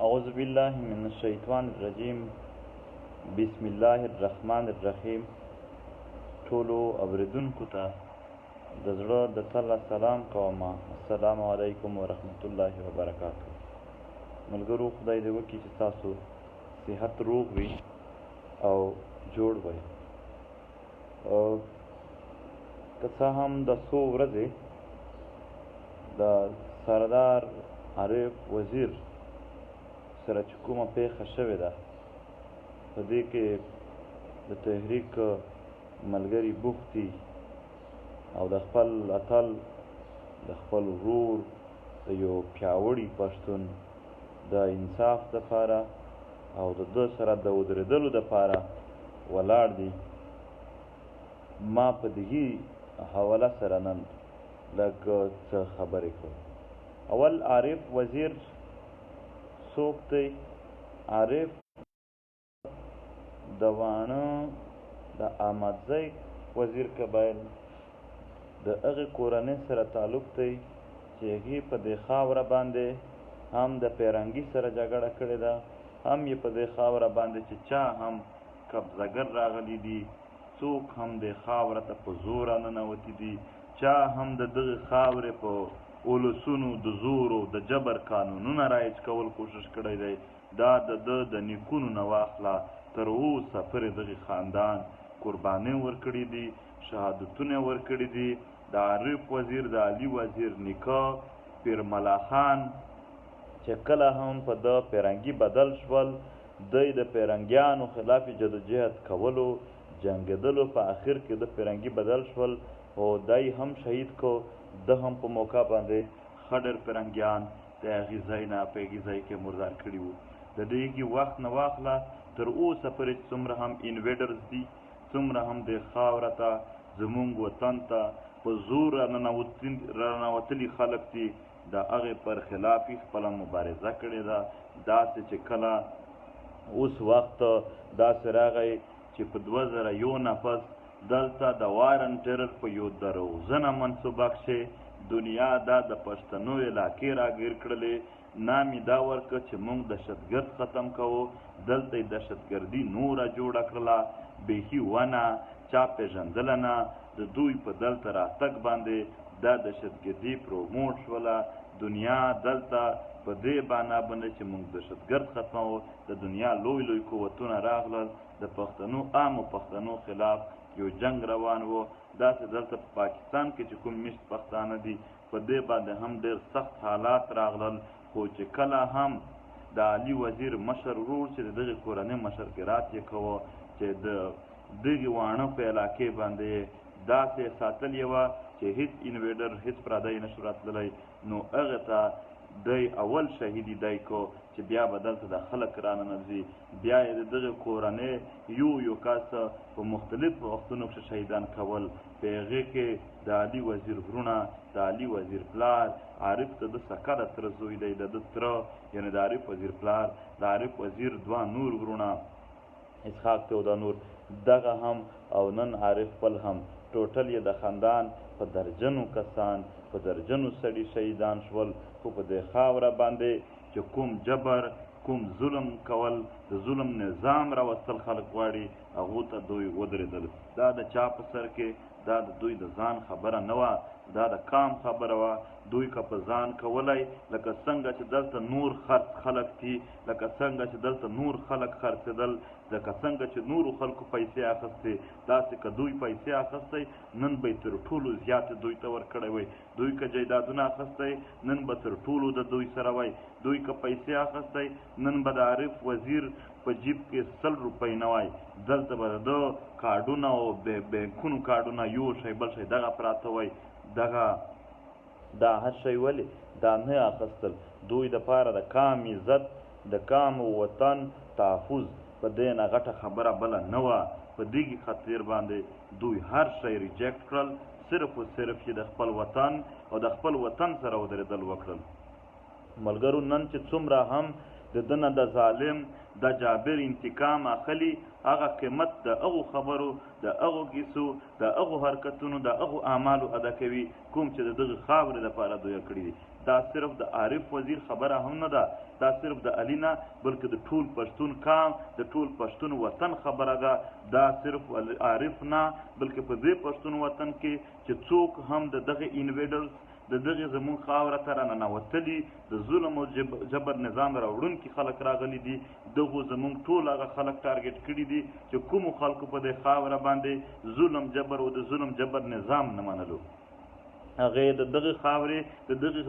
اعوذ بالله من الشیطان الرجیم بسم الله الرحمن الرحیم. ټولو اوریدونکو ته د زړه د تله سلام کوم. السلام علیکم ورحمت الله وبرکاتہ. ملګرو، خدای دې وکړي چې تاسو صحت روغ وي او جوړ وي. که څه هم د څو ورځې د سردار عارف وزیر سره چې کومه پیښه شوې ده، په دې کې د تحریک ملګري بوخت دي او د خپل اتل، د خپل ورور، د یو پیاوړي پښتون د انصاف دپاره او د ده سره د ودرېدلو دپاره ولاړ دي. ما په دغې حواله سره نن لږ څه خبرې کوم. اول عارف وزیر څوک دی؟ عارف د واڼه د احمدزی وزیر قبایل د هغې کورنۍ سره تعلق دی چې هغې په دې خاوره باندې هم د پیرنګي سره جګړه کړې ده، هم یې په دې خاوره باندې چې چا هم قبضهګر راغلي دي، څوک هم دې خاوره ته په زور راننوتي دي، چا هم د دغې خاورې په ولسونو د زور او د جبر قانونونه رایج کول کوشش کړی دی. دا د ده د نیکونو نه واخله تر اوسه پورې دغې خاندان قربانۍ ورکړي دي، شهادتونه ورکړي دي. د عارف وزیر، د علي وزیر نیکه پیرملا خان چې کله هم په ده پیرنګي بدل شول، دی د پیرنګیانو خلاف جدوجهد کولو، جنګېدلو، په آخر کې د پیرنګي بدل شول او دی هم شهید کو. ده هم په موقع باندې ښه ډېر پیرنګیان د هغې ځای نه په هغې ځای کې مردار کړي وو. د دې وخت نه واخله تر اوسه پورې څومره هم انویډرز دي، څومره هم دې خاوره ته زمونږ وطن ته په زور راننوتلي خلک دي، د هغې پر خلاف یې خپله مبارزه کړې ده. داسې چې کله اوس وخت داسې راغی چې په 2001 نه پس دلته د وارن ټیرر په یو دروغجنه منصوبه کښې دنیا دا د پښتنو علاقې راګیر کړلې. نام یې دا ورکړه چې موږ دهشتګرد ختم کوو. دلته یې دهشتګردي نوره جوړه کړله، بیخي ونه چا پېژندله نه. د دوی په دلته راتګ باندې دا دهشتګردي پروموټ شوله. دنیا دلته په دې بنا باندې چې موږ دهشتګرد ختموو، د دنیا لوی لوی قوتونه راغلل، د پښتنو عامو پښتنو خلاف یو جنگ روان و. داسې دلته په پاکستان کې چې کوم میشت پښتانه دي، په دې باندې هم ډېر سخت حالات راغلل. خو چې کله هم د علي وزیر مشر ورور چې د دغې کورنۍ مشرګرات یې کوه، چې د دغې واڼه په علاقې باندې داسې ساتلې وه چې هېڅ انویډر، هېڅ پردی نه شو راتللی، نو هغې ته دی اول شهیدي دی کو چې بیا به دلته د خلک راننوځي. بیا یې د دغې کورنۍ یو کس په مختلفو وختونو کښې شهیدان کول. په هغې کې د علي وزیر وروڼه، د علي وزیر پلار، عارف ته د سکه د تره زوی دی، د ده تره یعنې د عارف وزیر پلار، د عارف وزیر 2 نور وروڼه اسحاق ته او دا نور دغه هم، او نن عارف خپل هم، ټوټل یې د خاندان په درجنو کسان، په درجنو سړي شهیدان شول. خو په دې خاوره باندې چې کوم جبر، کوم ظلم کول، د ظلم نظام راوستل خلک غواړي، هغو ته دوی ودرېدل. دا د چا په سر کې، دا د دوی د ځان خبره نه وه، دا د کام خبره وه. دوی که په ځان کولی، لکه څنګه چې دلته نور خرڅ خلک دي، لکه څنګه چې دلته نور خلک خرڅېدل، لکه څنګه چې نورو خلکو پیسې اخیستې، داسې که دوی پیسې اخیستی، نن به یې تر ټولو زیاتې دوی ته ورکړی وی. دوی که جایدادونه اخیستی، نن به تر ټولو د دوی سره وی. دوی که پیسې اخیستی، نن به د عارف وزیر په جیب کې 100 روپۍ نه وای. دلته به د ده کارډونه او بینکونو کارډونه یو شی بل شی دغه پراته وی. دا هر شی ولې دا نه اخیستل؟ دوی دپاره د کام عزت، د کام وطن تحفظ په دې نه غټه خبره بله نه وه. په دغې خاطر باندې دوی هر شی ریجیکټ کړل، صرف و صرف چې د خپل وطن او د خپل وطن سره ودرېدل وکړل. ملګرو، نن چې څومره هم د ده نه د ظالم د جابر انتقام اخلي، هغه قیمت د هغو خبرو، د هغو کیسو، د هغو حرکتونو، د هغو اعمالو ادا کوي کوم چې د دغې خاورې دپاره دوی کړي دي. دا صرف د عارف وزیر خبره هم نه ده، دا صرف د علي نه بلکې د ټول پښتون قام د ټول پښتون وطن خبره ده. دا صرف عارف نه بلکې په دې پښتون وطن کې چې څوک هم د دغه انویډرز د دغې زمونږ خاوره ته راننوتلي د ظلم او جبر نظام راوړونکي خلک راغلي دي، دغو زمونږ ټول هغه خلک ټارګېټ کړي دي چې کومو خلکو په دې خاوره باندې ظلم جبر او د ظلم جبر نظام نه منلو. هغې د دغې خاورې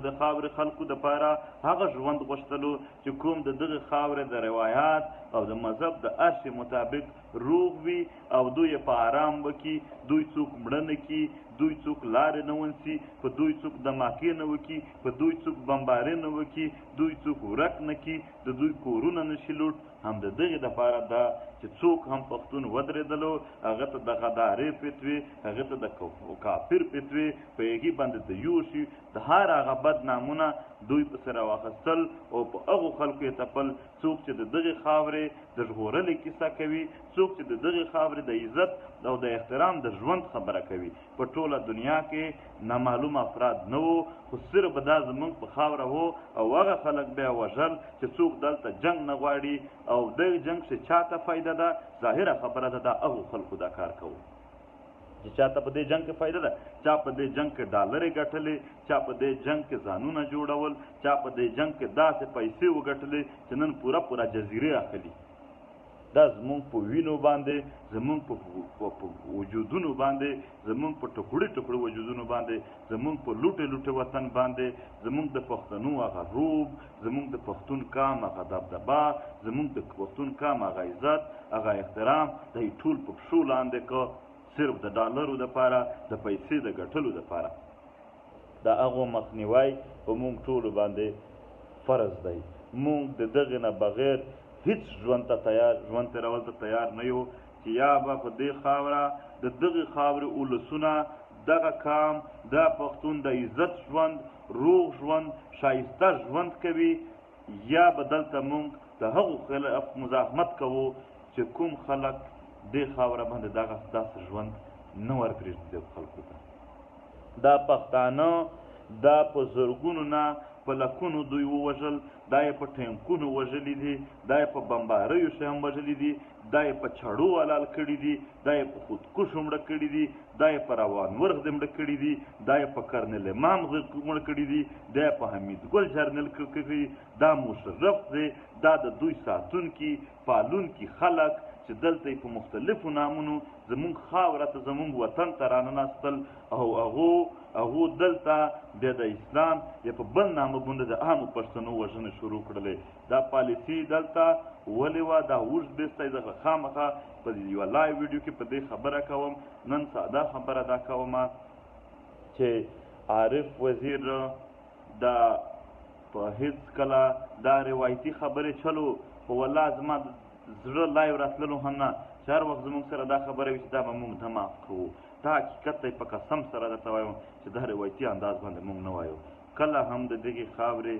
د خاورې خلکو دپاره هغه ژوند غوښتلو چې کوم د دغې خاورې د روایات او د مذهب د عرش مطابق روغ وي او دوی یې په آرام وکړي، دوی څوک مړه نه کړي، دوی څوک لارې نه ونیسي، په دوی څوک دماکې نه وکړي، په دوی څوک بمبارۍ نه وکړي، دوی څوک ورک نه کړي، د دوی کورونه نه شي لوټ. هم د دغې دپاره ده چې څوک هم پښتون ودرېدلو هغه ته د غدارې فتوې، هغه ته د کافر فتوې په هغې باندې د یوشي د هر هغه بد نامونه دوی پسې راواخیستل او په هغو خلکو یې تپل څوک چې د دغې خاورې د ژغورلې کیسه کوي، څوک چې د دغې خاورې د عزت او د احترام د ژوند خبره کوي. په ټوله دنیا کې نامعلوم افراد نه وو، خو صرف به دا زموږ په خاوره وو او هغه خلک بیا وژل چې څوک دلته جنګ نه غواړي او دغه جنګ چې چاته فایده ده، ظاهره خبره ده دا هغو خلکو دا کار کوو چې چاته په دې جنګ کې فایده ده. چا په دې جنګ کې ډالرې ګټلې، چا په دې جنګ کې ځانونه جوړول، چا په دې جنګ کې داسې پیسې وګټلې چې نن پوره جزیرې اخلي. دا زمونږ په وینو باندې، زمونږ په وجودونو باندې، زمونږ په ټوکړي وجودونو باندې، زمونږ په لوټې وطن باندې، زمونږ د پښتنو هغه روب، زمونږ د پښتون قام هغه دبدبه، زمونږ د پښتون قام هغه عزت، هغه احترام دی ټول په پښو لاندې که صرف د ډالرو دپاره، د پیسې د ګټلو دپاره. د هغو مخنیوی په موږ ټولو باندې فرض دی. موږ د دغې نه بغیر هیڅ ژوند تېرول ته تیار نه یو چې یا به په دې خاوره د دغې خاورې اولسونه دغه قام دا پښتون د عزت ژوند، روغ ژوند، ښایسته ژوند کوي، یا به دلته موږ د هغو خلاف مزاحمت کوو چې کوم خلک دې خاوره باندې داسې ژوند نه ورپرېږدي دغو خلکو ته. دا پښتانه دا په زرګونو نه په لکونو دوی ووژل، دا یې په ټینکونو وژلي دي، دا یې په بمباریو شی هم وژلي دي، دا یې په چړو حلال کړي دي، دا یې په خودکشو مړه کړي دي، دا یې په روان ورغ دې مړه کړي دي، دا یې په کرنل امام مړه کړي دي، دا یې په حمید ګل جرنل کړي، دا مشرف دی، دا د دوی ساتونکي پالونکي خلک چې دلته یې په مختلفو نامونو زمونږ خاوره ته زمونږ وطن ته رانناستل او هغو دلته بیا د اسلام یا په بل نامه باندې د عامو پښتنو وژنې شروع کړلې. دا پالیسي دلته ولې وه دا اوږد بیستی زه خامخا په یوه لایو ویډیو کې په دې خبره کوم. نن ساده خبره دا کومه چې عارف وزیر دا په هیڅ کله دا روایتي خبرې چلو خو والله زما زړه لایو راتللو هم نه چې هر وخت زموږ سره دا خبره وي چې دا به موږ دماغ کوو. دا حقیقت دی، په قسم سره درته وایم چې دا روایتي انداز باندې موږ نه وایو. کله هم د دغې خاورې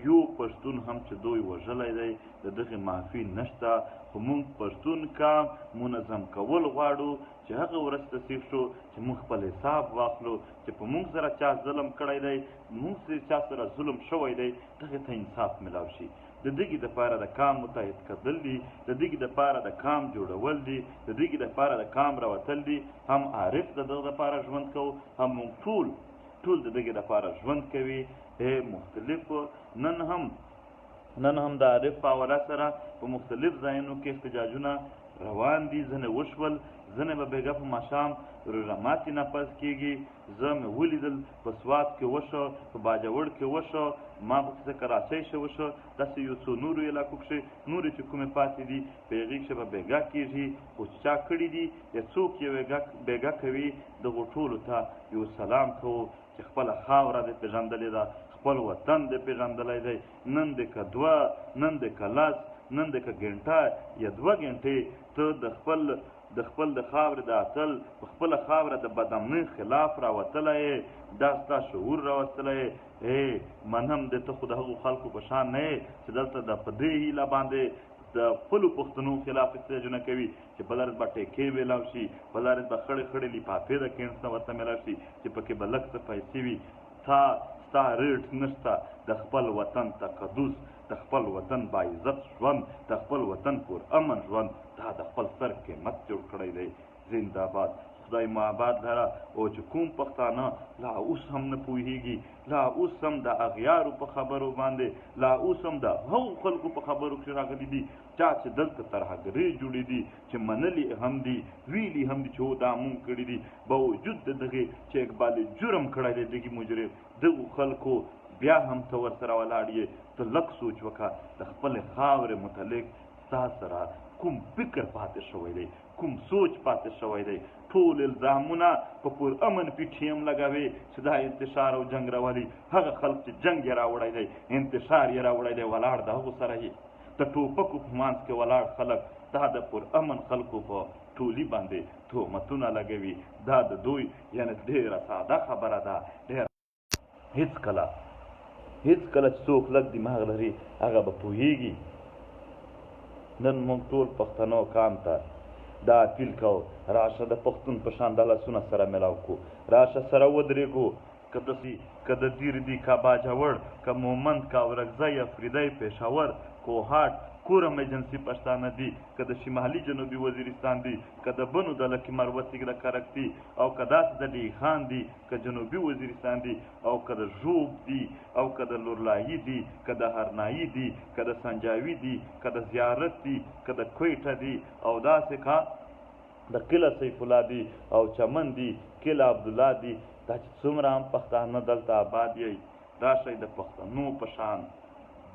یو پښتون هم چې دوی وژلی دی د دغې معافي نشته، خو موږ پښتون قام منظم کول غواړو چې هغه ورځ تصیب شو چې موږ خپل حساب واخلو چې په موږ سره چا ظلم کړی دی، موږ چا سره ظلم شوی دی، دغې ته انصاف میلاو شي. د دغې دپاره د قام متحد کېدل دي، د دغې دپاره د قام جوړول دي، د دغې دپاره د قام راوتل دي. هم عارف د دغه دپاره ژوند کوو، هم موږ ټول د دغې دپاره ژوند کوي. مختلف نن هم د عارف په حواله سره په مختلف ځایونو کې احتجاجونه روان دي. ځینې وشول، ځینې به بېګا په ماښام روژه ماتي نه پس کېږي. زه مې ولیدل په سوات کې وشو، په باجوړ کې وشو، ما پسې کراچۍ شه وشو، داسې یو څو نورو علاقو کښې نورې چې کومې پاتې دي په هغې کښې به بېګا کېږي. خو چې چا کړي دي یا څوک یې بېګا کوي دغو ټولو ته یو سلام کوو چې خپله خاوره دې پېژندلې ده، خپل وطن دې پېژندلی دی. نن دې که دوه، نن دې که لس، نن دې که ګنټه یا 2 ګنټې ته د خپل د خاورې د اتل په خپله خاوره د بدامنۍ خلاف راوتلی یې، دا ستا شعور راوستلی یې. منم دی ته خو د هغو خلکو په شان نه یې چې دلته د په دې هیله باندې د خپلو پښتنو خلاف احتجاجونه کوي چې بله ورځ به ټیکې میلاو شي، بله ورځ به خړې لفافې د کینټس نه ورته میلاو شي چې پکې به لږ څه پیسې وي. ستا ریټ نشته د خپل وطن تقدس، د خپل وطن باعزت ژوند، د خپل وطن پر امن ژوند، دا د خپل سر قیمت جوړ کړی دی. زنده باد. خدای مو آباد لره. او چې کوم پښتانه لا اوس هم نه پوهېږي، لا اوس هم د اغیارو په خبرو باندې، لا اوس هم د هغو خلکو په خبرو کې راغلي دي چا چې دلته ترهګرۍ جوړې دي، چې منلي هم دي، ویلي هم دي چې هو دا مونږ کړي دي، باوجود د دغې چې اقبال جرم کړی دی دغې مجرم، دغو خلکو بیا هم ته ورسره ولاړ یې. ته لږ سوچ وکړه د خپلې خاورې متعلق ستا سره کوم فکر پاتې شوی دی، کوم سوچ پاتې شوی دی. ټول الزامونه په پر امن پی ټی ایم لګوي چې دا انتشار او جنگ راولي. هغه خلک چې جنگ یې راوړی دی، انتشار یې راوړی دی، ولاړ د هغو سره یې د ټوپکو په منځ کې ولاړ خلک دا د پر امن خلکو په ټولي باندې تهمتونه لګوي. دا د دوی یعنې ډېره ساده خبره ده. ډېر هېڅ کله چې څوک لږ دماغ لري هغه به پوهېږي. نن موږ ټول پښتنو قام ته دا اپیل کوو، راشه د پښتون په شان د لاسونه سره میلاو کړو، راشه سره ودرېږو. که د دیر دی که باجوړ، که مومند که ورکزی افریدی پېښور کوهاټ کورم ایجنسي پښتانه دي، که د شمالي جنوبي وزیرستان دي، که د بنو د لکي مروتي د کرک دي، او که داسې د ډیخان دي، که جنوبي وزیرستان دي، او که د ژوب دي، او که د لورلایي دي، که د هرنایي دي، که د سنجاوي دي، که د زیارت دي، که د کویټه دي، او داسې که د قلعه سیف الله دي، او چمن دي، قلعه عبدالله دي، دا چې څومره هم پښتانه دلته آباد یئ، راشئ د پښتنو په شان،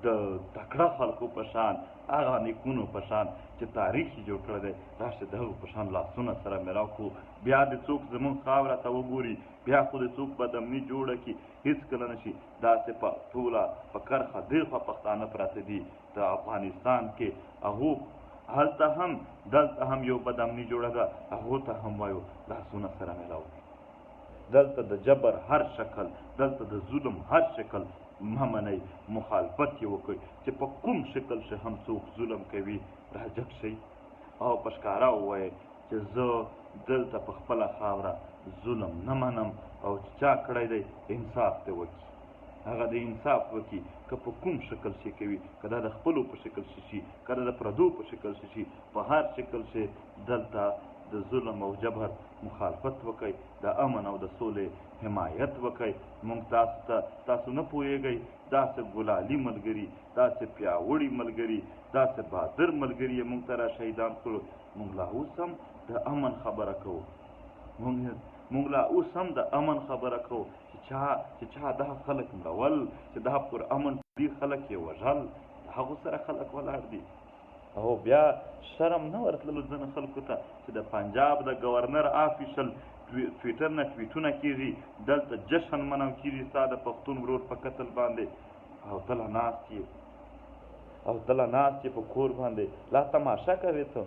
د تکړه خلکو په شان، هغه نیکونو په شان چې تاریخ یې جوړ کړی دی، راشئ د هغو په شان لاسونه سره میلاو کړو. بیا دې څوک زموږ خاوره ته وګوري، بیا خو دې څوک بدامني جوړه کړي، هېڅکله نه شي. داسې په ټوله په کرښه دې خوا پښتانه پراته دي د افغانستان کې، هغو هلته هم دلته هم یو بدامني جوړه ده، هغو ته هم وایو لاسونه سره میلاو کړي. دلته د جبر هر شکل، دلته د ظلم هر شکل مه منئ، مخالفت یې وکړئ. چې په کوم شکل شي هم څوک ظلم کوي راجګ شئ او په ښکاره ووایئ چې زه دلته په خپله خاوره ظلم نه منم، او چې چا کړی دی انصاف ته وکړي، هغه د انصاف وکړي. که په کوم شکل شي کوي، که دا د خپلو په شکل شي، که دا د پردو په شکل شي، په هر شکل شي دلته د ظلم او جبر مخالفت وکړئ، د امن او د سولې حمایت وکړئ. موږ تاسو نه پوهېږئ، داسې ګلالي ملګري، داسې پیاوړي ملګري، داسې بهادر ملګري یې موږ ته را شهیدان کړو. موږ لا اوس هم د امن خبره کوو، موږ لا اوس هم د امن خبره کوو چې چا دا خلک مړول، چې دا پر امن دي خلک یې وژل، د هغو سره خلک ولاړ دي. او بیا شرم نه ورتللو ځینې خلکو ته چې د پنجاب د گورنر آفیشل ټویټر نه ټویټونه کېږي، دلته جشن منو کېږي ستا د پښتون ورور په قتل باندې، او ته لا ناست یې په کور باندې لا تماشه کوې. ته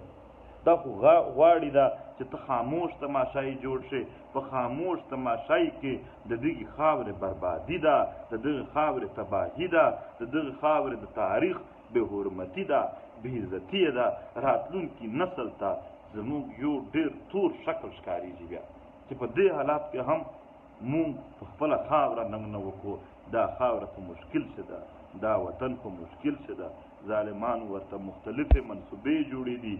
دا خو غواړي ده چې ته خاموش تماشایي جوړ شي. په خاموش تماشایي کې د دغې خاورې بربادي ده، د دغې خاورې تباهي ده، د دغې خاورې د تاریخ بې حرمتي ده، بې عزتي ده. راتلونکي نسل ته زموږ یو ډېر تور شکل ښکارېږي بیا چې په دې حالات کې هم مونږ په خپله خاوره ننګ نه وکړو. دا خاوره په مشکل شه ده، دا وطن په مشکل شه ده. ظالمان ورته مختلفې منصوبې جوړې دي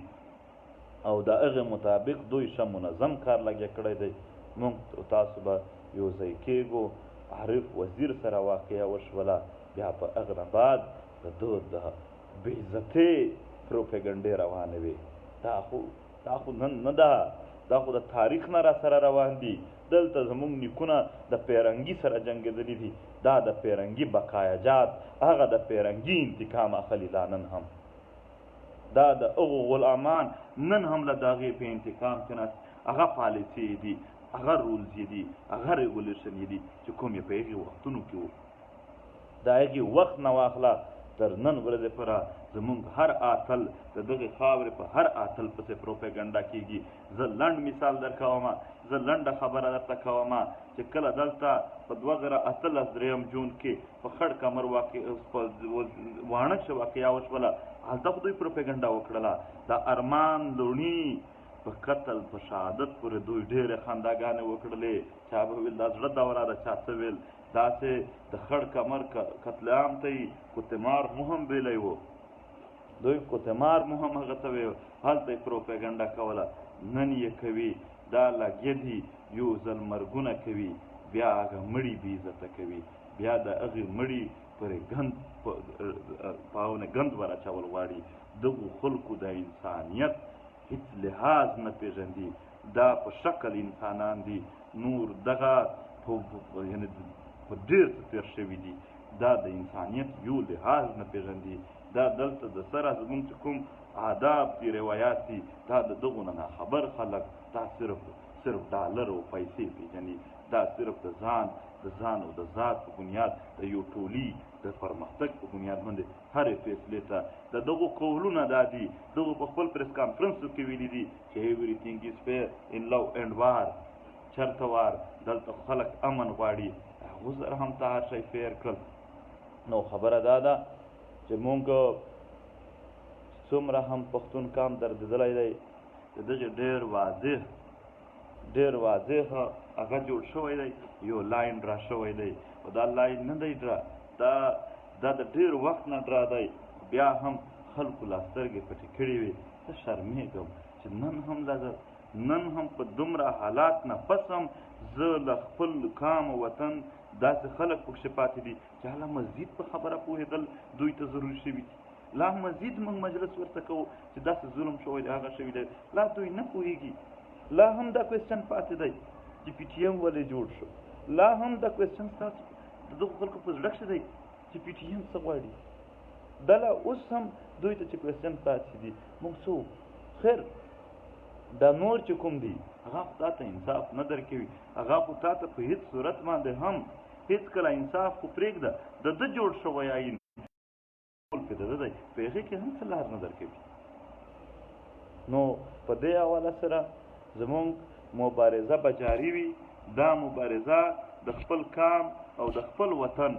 او د هغې مطابق دوی ښه منظم کار لګیا کړی دی. موږ تاسو به یو ځای کېږو. عارف وزیر سره واقعه وشوله، بیا په هغه نه بعد د ده د بې عزتۍ پروپیګنډې روانې وې. دا خو نن نه ده، دا خو د تاریخ نه را سره روان دي. دلته زموږ نیکونه د پیرنګي سره جنګېدلي دي، دا د پیرنګي بقایاجات، هغه د پیرنګي انتقام اخلي لا نن هم. دا د هغو غلامان نن هم له د هغې په انتقام کې ناست، هغه پالیسۍ دي، هغه رولز یې دي، هغه ریګولیشن یې دي چې کوم یې په هغې وختونو کې وو. د هغې وخت نه واخله تر نن ورځې پوره زموږ هر اتل د دغې خاورې په هر اتل پسې پروپیګنډا کېږي. زه لنډ مثال در کومه، زه لنډه خبره درته کومه چې کله دلته په 2018 جون کې په خړ کمر په واڼه کښې واقعه وشوله، هلته خو دوی پروپیګنډا وکړله. د ارمان لوڼي په قتل په شهادت پورې دوی ډېرې خنداګانې وکړلې. چا به ویل دا زړه دوره ده، چا څه ویل. داسې د خړ کمر قتل عام ته یې کوتمار مو هم بیلی و دوی کوتمار مو هم هغه ته وی هلته یې پروپیګنډه کوله نن یې کوي دا لګیا دي یو ځل مرګونه کوي بیا هغه مړي بې عزته کوي بیا د هغې مړي پرې ګند په هغونه ګند ور اچول غواړي دغو خلکو د انسانیت هیڅ لحاظ نه پېژندي دا په شکل انسانان دي نور دغه یعنې په ډېر څه تېر شوي دي دا د انسانیت یو لحاظ نه پېژندي دا دلته د سره زموږ چې کوم آداب دي روایات دي دا د دغو نه ناخبر خلک دا صرف ډالر او پیسې پېژني دا صرف د ځان او د ذات په بنیاد د یو ټولي د پرمختګ په بنیاد باندې هرې فیصلې ته د دغو قولونه دا دي دغو په خپل پریس کانفرنسو کې ویلي دي چې everything is fair in love and war چرته وار دلته خلک امن غواړي هغو سره هم ته هر شی فیر کړل نو خبره دا ده چې مونږ څومره هم پښتون کام دردېدلی دی د دغې ډېر واضح هغه جوړ شوی دی یو لاین ډرا شوی دی او دا لاین نه دی ډرا دا د ډېر وخت نه ډرا دی بیا هم خلکو لا سترګې پټې کړې وي زه شرمېږم چې نن هم په دومره حالات نه پس هم زه له خپل کام او وطن داسې خلک پکښې پاتې دي چې هله مزید په خبره پوهېدل دوی ته ضروري شوي دي لا مزید موږ مجلس ورته کوو چې داسې ظلم شوی دی هغه شوي دی لا دوی نه پوهېږي لا هم دا کوېسچن پاتې دی چې پي ټي ایم ولې جوړ شو لا هم دا کوېسچن ستاسو د دغو خلکو په زړه کښې دی چې پي ټي ایم څه غواړي دا لا اوس هم دوی ته چې کوېسچن پاتې دي موږ څه خیر دا نور چې کوم دي هغه خو تا ته انصاف نه درکوي هغه خو تا ته په هېڅ صورت باندې هم هېڅکله انصاف خو پرېږده د ده جوړ شوی آیین پې د ده دی په هغې کې هم څه لار نه درکوي نو په دې حواله سره زمونږ مبارزه به جاري وي دا مبارزه د خپل کام او د خپل وطن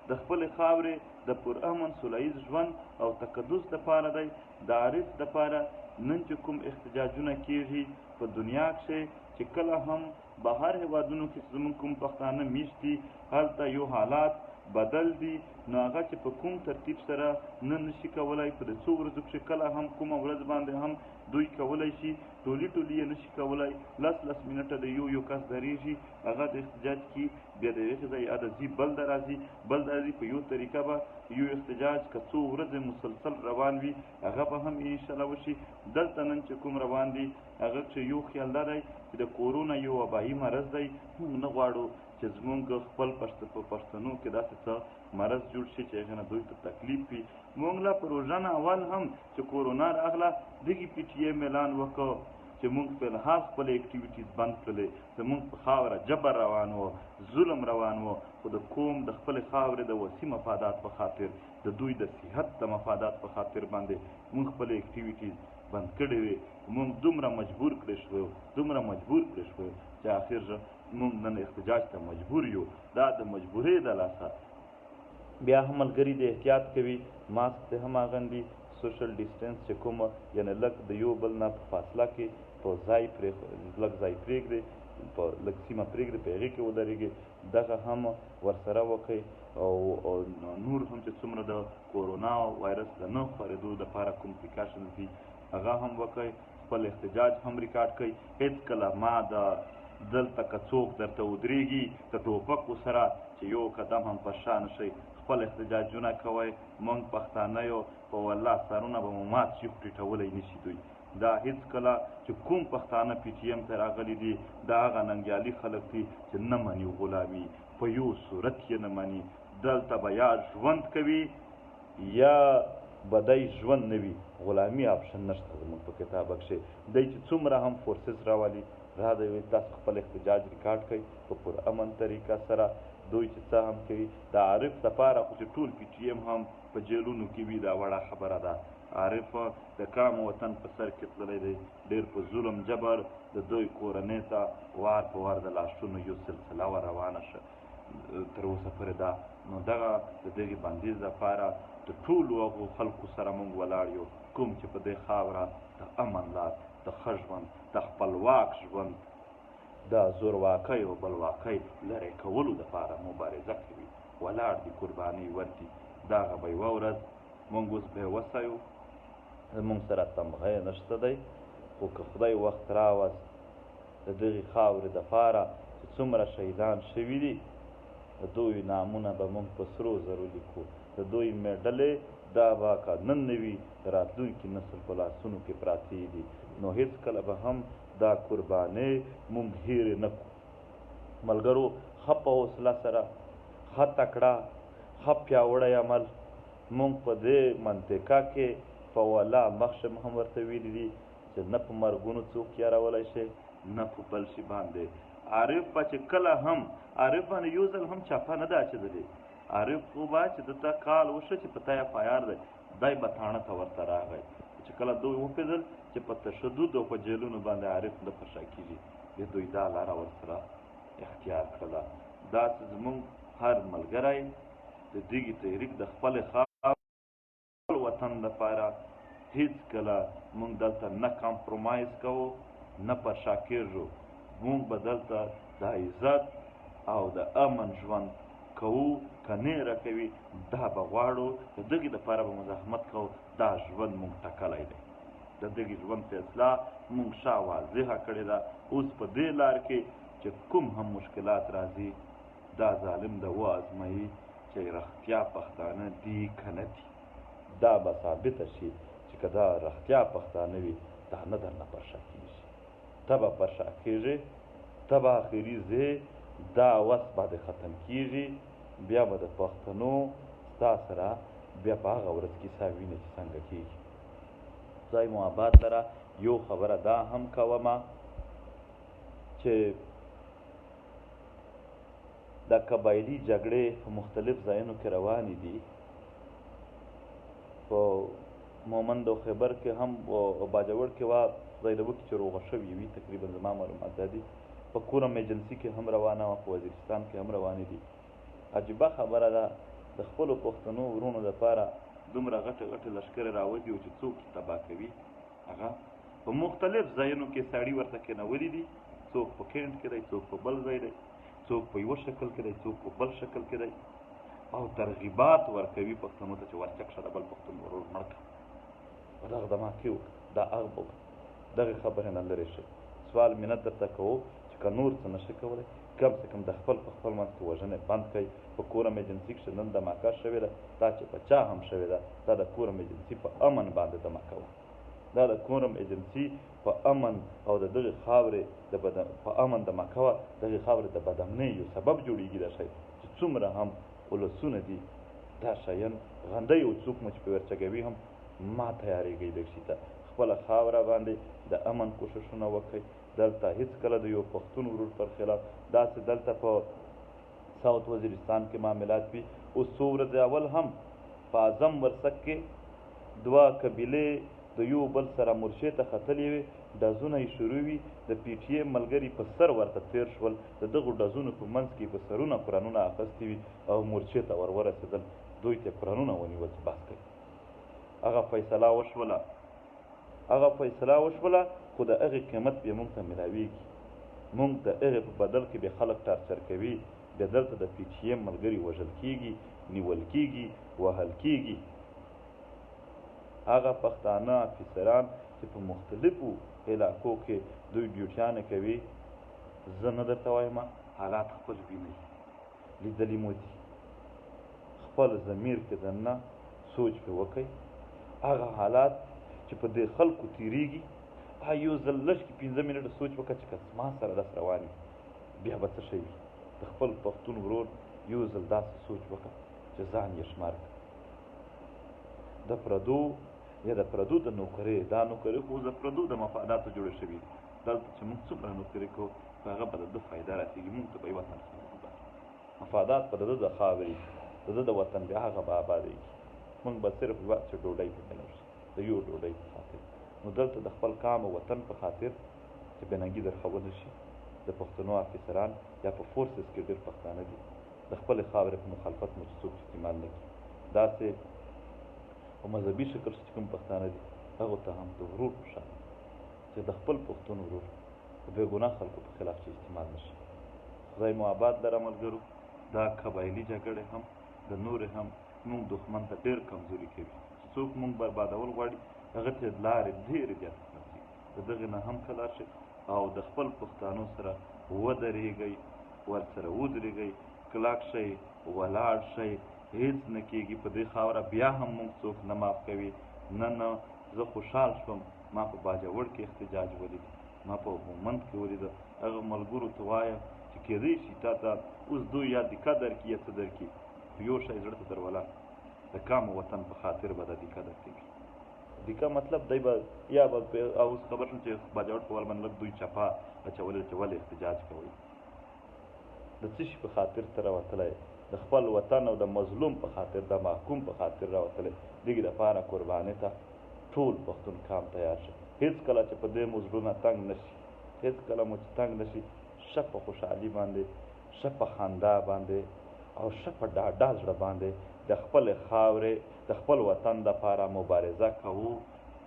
د خپلې خاورې د پرامن سوله ییز ژوند او تقدس دپاره دی د عارف دپاره نن چې کوم احتجاجونه کېږي په دنیا کښې چې کله هم بهر هېوادونو کې زموږ کوم پښتانه میشت دي هلته یو حالات بدل دي نو هغه چې په کوم ترتیب سره نه نشي کولی په د څو ورځو کښې کله هم کومه ورځ باندې هم دوی کولی شي ټولي یې نشي کولی لس منټه د یو کس درېږي هغه د احتجاج کې بیا د یوې ځای د ځي بل ته راځي په یو طریقه به یو احتجاج که څو ورځې مسلسل روان وي هغه به هم انشاءالله وشي دلته نن چې کوم روان دي هغه کښې یو خیال دا دی چې د کورونا یو وبایي مرض دی موږ نه غواړو چې زمونږ خپل په پښتنو کې داسې څه مرض جوړ شي چې هغه نه دوی ته تکلیف وي موږ لا په روژه نه اول هم چې کورونا راغله دغې پي ټي ایم اعلان وکړ چې موږ په الحاظ خپل اکټیویټیز بند کړلې زموږ په خاوره جبر روان و ظلم روان و خو د قوم د خپلې خاورې د وسیع مفادات په خاطر د دوی د صحت د مفادات په خاطر باندې موږ خپلې اکټیویټیز بند کړې وې موږ دومره مجبور کړی شوی چې آخر موږ نن احتجاج ته مجبور یو دا د مجبورۍ د لاسه بیا هم ملګري د احتیاط کوي ماسک ته هم اغوندي سوشل ډسټنس چې کومه یعنې لږ د یو بل نه په فاصله کې په لږ ځای پرېږدي په لږ سیمه پرېږدي په هغې کې ودرېږي دغه هم ورسره وکړئ او نور هم چې څومره د کورونا وایرس د نه خپرېدو دپاره کوم پریکاشنز دي هغه هم وکړئ خپل احتجاج هم ریکارډ کړئ هېڅکله ما د دلته که څوک درته ودرېږي د ټوپکو سره چې یو قدم هم په شا نه شئ خپل احتجاجونه کوئ موږ پښتانه یو په والله سرونه به مو مات شي خو ټیټولی نه شي دوی دا هېڅکله چې کوم پښتانه پي ټي ایم ته راغلي دي دا هغه ننګیالي خلک دي چې نه مني غلامي په یو صورت یې نه مني دلته به یا ژوند کوي یا بدی ژوند نه وي غلامي آپشن نشته زموږ په کتابه کښې دی چې څومره هم فورسز راولي را دی تاسو خپل احتجاج ریکارډ کوئ په پرامن طریقه سره دوی چې څه هم کوي د عارف دپاره خو چې ټول پي ټي ایم هم په جیلونو کې وي دا وړه خبره ده عارف د کام وطن په سر کې تللی دی ډېر په ظلم جبر د دوی کورنۍ ته وار په وار د لاشونو یو سلسله روانه شه تر اوسه پورې ده نو دغه د دغې بندیز دپاره د ټولو هغو خلکو سره موږ ولاړ یو کوم چې په دې خاوره د امن لار د ښه ژوند د خپلواک ژوند دا زورواکۍ او بلواکۍ لرې کولو دپاره مبارزه کوي، ولاړ دي قربانۍ ورکړي. دغه به یوه ورځ موږ اوس بېوسه یو، زموږ سره تمغی نشته دی، خو که خدای وخت راوست د دغې خاورې دپاره چې څومره شهیدان شوي دي، د دوی نامونه به موږ په سرو زرو لیکو، د دوی میډلې دا به که نن نه وي د راتلونکي نسل په لاسونو کې پراتې دي، نو هېڅکله به هم دا قربانۍ موږ هېرې نه کړو. ملګرو، ښه په حوصله سره، ښه تکړه، ښه پیاوړی عمل موږ په دې منطقه کې په والله مخشم هم ورته ویلي دي چې نه په مرګونو څوک یارولی شي، نه په بل شي باندې. عارف به چې کله هم عارف باندې یو ځل هم چاپه نه ده اچېدلې. عارف خو به چې د ته کال وشه چې په تا یې فایار دی، دی به تاڼه ته ورته راغی. چې کله دوی وپېژل چې په تشدد او په جیلونو باندې عارف نه پرشا کېږي، د دوی دا لاره ورسره اختیار کړله. داسې زموږ هر ملګری د دغې تحریک د خپلې خپل وطن لپاره هېڅکله موږ دلته نه کمپرومایز کوو، نه پرشا کېږو. موږ به دلته د عزت او د امن ژوند کوو، که نیره کوي دا به غواړو، د دغې دپاره به مزاحمت کوو. دا ژوند موږ ټاکلی دی، د دغې ژوند فیصله موږ ښه واضحه کړې ده. اوس په دې لار کې چې کوم هم مشکلات راځي، دا ظالم د وازمایي چې رښتیا پښتانه دي که نه دي. دا به ثابته شي چې که دا رښتیا پښتانه وي، دا نه درنه پرشا کېږي، ته به پرشا کېږې، ته به اخري ځې، دا وس به دې ختم کېږي، بیا به د پښتنو ستا سره بیا په هغه ورځ کې ستا وینه چې څنګه کېږي. خدای مو آباد لره. یو خبره دا هم کومه چې د قبایلي جګړې په مختلف ځایونو کې روانې دي. په مومند او خیبر کې هم او باجوړ کې وه، خدای دې وکړي چې روغه شوي وي، تقریبا زما معلومات دا دي. په کورم ایجنسي کې هم روانه وه، په وزیرستان کې هم روانې دي. عجیبه خبره ده، د خپلو پښتنو ورونو دپاره دومره غټې غټې لښکرې راوځي چې څوک یې تباه کوي. هغه په مختلف ځایونو کې سړي ورته کېنولي دي، څوک په کینټ کې دی، څوک په بل ځای دی، څوک په یوه شکل کې دی، څوک په بل شکل کې دی، او ترغیبات ورکوي پښتنو ته چې ورچک شه د بل پښتون ورور مړ کړه، په دغه دماکې وکړه، دا هغه به دغې خبرې نه لرې شي. سوال منت درته کوو چې که نور څه نشي کولی، کم سے کم د خپل په خپل منځ کې وژنې بند کړئ. په کورم ایجنسي کښې نن دماکه شوې ده، دا چې په چا هم شوې ده، دا د کورم ایجنسي په امن باندې دماکه وه. دا د کورم ایجنسي په امن او د دغې خاورې په امن دماکه وه. دغې خاورې د بدامنۍ یو سبب جوړېږي دا شی چې څومره هم ولسونه دي دا شیان غندی، او څوک مو چې پرې ورچګوي هم ما تیارېږئ دغ شي ته. خپله خاوره باندې د امن کوښښونه وکړئ. دلته هېڅکله د یو پښتون ورور پر خلاف داسې دلته په ساوت وزیرستان کې معاملات وي. اوس څو ورځې اول هم په اعظم ورسک کې دوه قبیلې د یو بل سره مورچې ته ختلې وې، ډزونه یې شروع وي، د پي ټي ایم ملګري په سر ورته تېر شول، د دغو ډزونو په منځ کې په سرونه قرانونه اخیستي وي او مورچې ته ورسېدل، دوی ته قرانونه ونیول چې بحث کوي. هغه فیصله وشوله، خو د هغې قیمت بیا موږ ته میلاویږي. موږ د هغې په بدل کې بیا خلک ټارچر کوي، بیا دلته د پي ټي ایم ملګري وژل کېږي، نیول کېږي، وهل کېږي. هغه پښتانه افیسران چې په مختلفو علاقو کې دوی ډیوټیانې کوي، زه نه درته وایم، حالات خپل وینئ، لیدلي مو دي. خپل ضمیر کې دننه سوچ پرې وکئ. هغه حالات چې په دې خلکو تېرېږي، یو ځل لږ کې 15 منټه سوچ وکړه چې که ما سره داسې روان وي بیا به څه شی وي. د خپل پښتون ورور یو ځل داسې سوچ وکړه چې ځان یې شمار کړه. د پردو یا د پردو د نوکرۍ، دا نوکرۍ خو د پردو د مفاداتو جوړې شوي. دلته چې موږ څومره نوکرۍ کوو، په هغه به د ده فایده رسېږي، موږ ته به یې وطن مفادات په د ده د خاورې، د ده د وطن بیا هغه به آبادېږي. موږ به صرف یوه چې ډوډۍ پې میلاو شي، د یو ډوډۍ په خاطر. نو دلته د خپل قام او وطن په خاطر چې بېننګي درښودل شي، د پښتنو افیسران یا په فورسز کې ډېر پښتانه دي، د خپلې خاورې په مخالفت مو چې څوک استعمال نه کړي، داسې په مذهبي شکل چې کوم پښتانه دي، هغو ته هم د ورور په شان چې د خپل پښتون ورور د بېګناه خلکو په خلاف چې استعمال نه شي. خدای مو آباد لره ملګرو. دا قبایلي جګړې هم د نورې هم موږ دښمن ته ډېر کمزوري کوي. څوک موږ بربادول غواړي هغه ته لارې ډېرې زیاتې خلاصوي. د دغې نه هم که لاړ شئ او د خپل پښتانو سره ودرېږئ، ورسره ودرېږئ، کلک شئ، ولاړ شئ، هېڅ نه کېږي. په دې خاوره بیا هم موږ څوک نه معاف کوي. نه زه خوشحال شوم ما په باجوړ کې احتجاج ولید، ما په هومند کې ولیده. هغه ملګرو ته وایم چې کېدای شي تا ته اوس دوی یا دیکه درکړي یا څه درکړي، خو یو شی زړه ته در ولاړ د کام وطن په خاطر به دا دیکه درکوي. دیکه مطلب دی به یا به اوس خبر شم چې باجوړ په ول باندې لږ دوی چپه اچولې چې ولې احتجاج کوئ. د څه شي په خاطر ته راوتلی؟ د خپل وطن او د مظلوم په خاطر، د محکوم په خاطر راوتلی. دغې دپاره قربانۍ ته ټول پښتون قام تیار شه. هېڅ کله چې په دې مو زړونه تنګ نه شي، هېڅ کله مو چې تنګ نه شي، ښه په خوشحالي باندې، ښه په خندا باندې او ښه په ډاډه زړه باندې د خپلې خاورې د خپل وطن دپاره مبارزه کوو.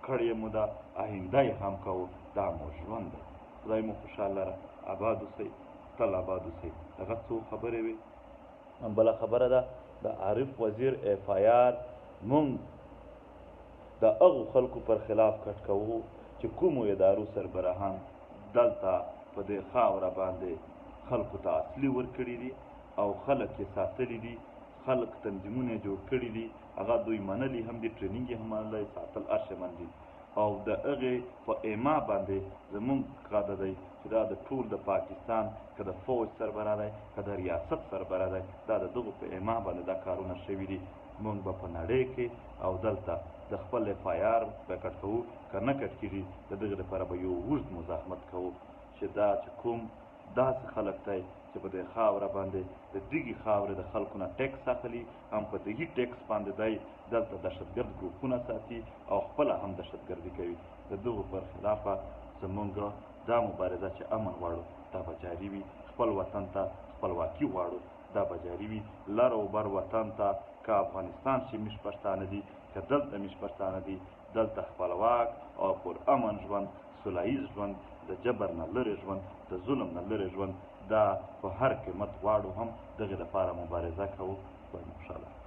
کړې مو ده، آینده یې هم کوو. دا مو ژوند دی. خدای مو خوشحال لره. آباد اوسئ، تل آباد اوسئ. هغه څو خبرې وې. بله خبره ده د عارف وزیر اف آی آر مونږ د هغو خلکو پر خلاف کټ کوو چې کومو ادارو سربراهان دلته په دې خاوره باندې خلکو ته اصلي ورکړي دي او خلک یې ساتلي دي، خلک تنظیمونه یې جوړ کړي دي، هغه دوی منلي هم دي، ټرینینګ یې هم منلی، ساتل هر شی منلي. او د هغې په ایما باندې زمونږ قاعده دی چې دا د ټول د پاکستان که د فوج سربراہ دی که د ریاست سربراہ دی، دا د دغو په ایما باندې دا کارونه شوي دي. موږ به په نړۍ کې او دلته د خپل اف آی آر به کټ کوو، که نه کټ کېږي د دغې لپاره به یو اوږد مزاحمت کوو چې دا چې کوم داسې خلک دی چې په دې خاوره باندې د دغې خاورې د خلکو نه ټیکس اخلي، هم په دغې ټیکس باندې دی دلته دهشتګرد ګروپونه ساتي او خپله هم دهشتګردي کوي. د دغو پر خلافه زمونږ دا مبارزه چې امن غواړو دا به جاري وي. خپل وطن ته خپلواکي غواړو دا به جاري وي. لر او بر وطن ته که افغانستان چې میش پښتانه دي که دلته میش پښتانه دي، دلته خپلواک او پر امن ژوند، سوله ییز ژوند، د جبر نه لرې ژوند، د ظلم نه لرې ژوند، دا په هر قیمت غواړو. هم دغې لپاره مبارزه کوو. خدای مو خوشحاله.